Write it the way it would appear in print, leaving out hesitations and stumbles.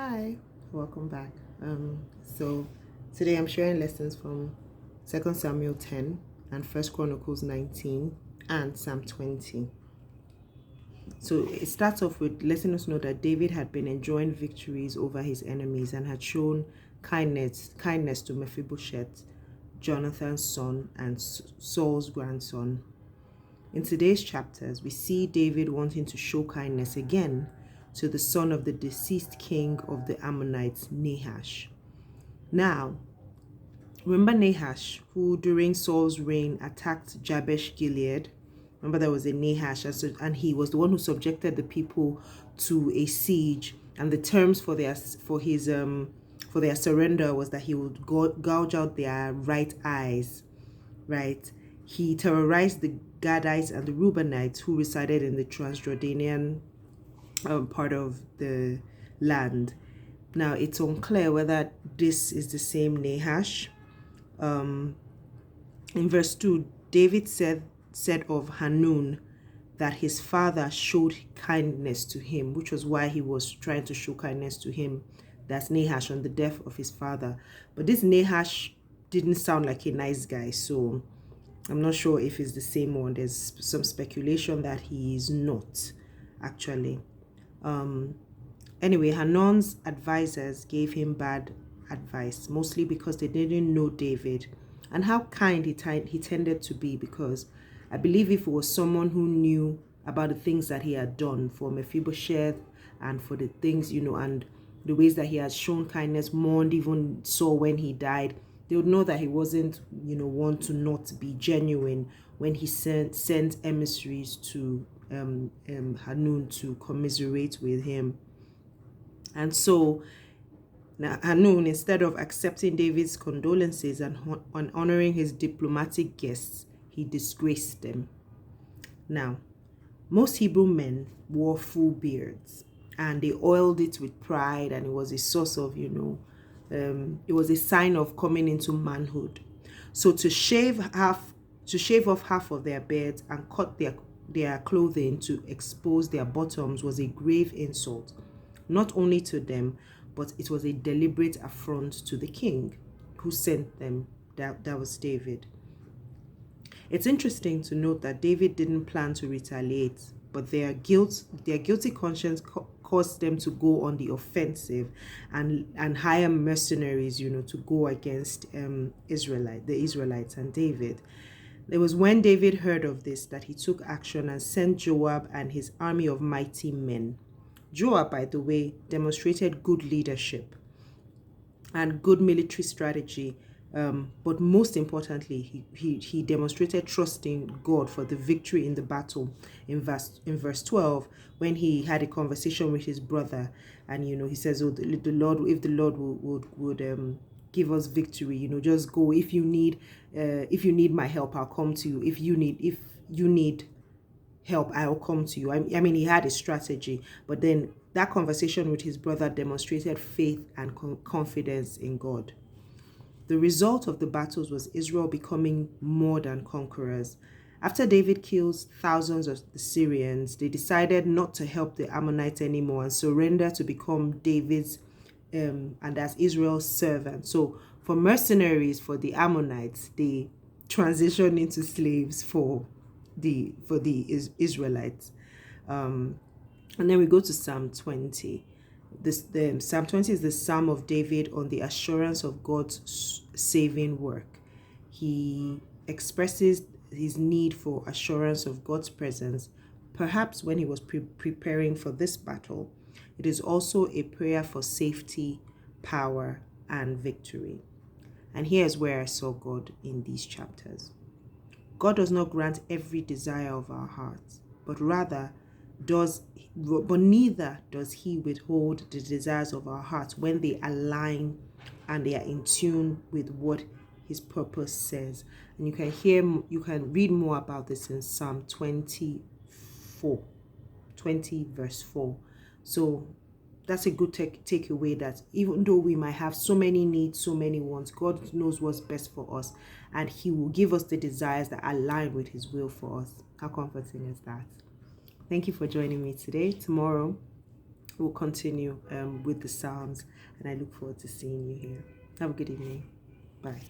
Hi, welcome back. So today I'm sharing lessons from 2 Samuel 10 and 1 Chronicles 19 and Psalm 20. So it starts off with letting us know that David had been enjoying victories over his enemies and had shown kindness to Mephibosheth, Jonathan's son and Saul's grandson. In today's chapters, we see David wanting to show kindness again to the son of the deceased king of the Ammonites, Nahash. Now, remember Nahash, who during Saul's reign attacked Jabesh Gilead? Remember there was a Nahash, and he was the one who subjected the people to a siege, and the terms for their surrender was that he would gouge out their right eyes, right? He terrorized the Gadites and the Reubenites who resided in the Transjordanian part of the land. Now, it's unclear whether this is the same Nahash. In verse 2, David said of Hanun that his father showed kindness to him, which was why he was trying to show kindness to him. That's Nahash on the death of his father. But this Nahash didn't sound like a nice guy, so I'm not sure if it's the same one. There's some speculation that he is not, actually. Anyway, Hanun's advisors gave him bad advice, mostly because they didn't know David and how kind he tended to be, because I believe if it was someone who knew about the things that he had done for Mephibosheth and for the things, and the ways that he had shown kindness, mourned even Saul when he died, they would know that he wasn't, one to not be genuine when he sent emissaries to Hanun to commiserate with him. And so now Hanun, instead of accepting David's condolences and honoring his diplomatic guests, he disgraced them. Now, most Hebrew men wore full beards, and they oiled it with pride, and it was a source of, it was a sign of coming into manhood. So to shave off half of their beards and cut their clothing to expose their bottoms was a grave insult, not only to them, but it was a deliberate affront to the king who sent them. That was David. It's interesting to note that David didn't plan to retaliate, but their guilty conscience caused them to go on the offensive and hire mercenaries, to go against the Israelites and David. It was when David heard of this that he took action and sent Joab and his army of mighty men. Joab, by the way, demonstrated good leadership and good military strategy, but most importantly, he demonstrated trust in God for the victory in the battle. In verse 12, when he had a conversation with his brother, and he says, "Oh, the Lord, if the Lord would give us victory, just go. If you need my help, I'll come to you. If you need help, I'll come to you." I mean, he had a strategy, but then that conversation with his brother demonstrated faith and confidence in God. The result of the battles was Israel becoming more than conquerors. After David kills thousands of the Syrians, they decided not to help the Ammonites anymore and surrender to become David's and as Israel's servant. So for mercenaries for the Ammonites, they transitioned into slaves for the Israelites. And then we go to Psalm 20. Psalm 20 is the Psalm of David on the assurance of God's saving work. He expresses his need for assurance of God's presence, perhaps when he was preparing for this battle. It is also a prayer for safety, power, and victory. And here's where I saw God in these chapters. God does not grant every desire of our hearts, but neither does he withhold the desires of our hearts when they align and they are in tune with what his purpose says. And you can read more about this in Psalm 20 verse 4. So that's a good takeaway, that even though we might have so many needs, so many wants, God knows what's best for us, and he will give us the desires that align with his will for us. How comforting is that? Thank you for joining me today. Tomorrow we'll continue with the Psalms, and I look forward to seeing you here. Have a good evening. Bye.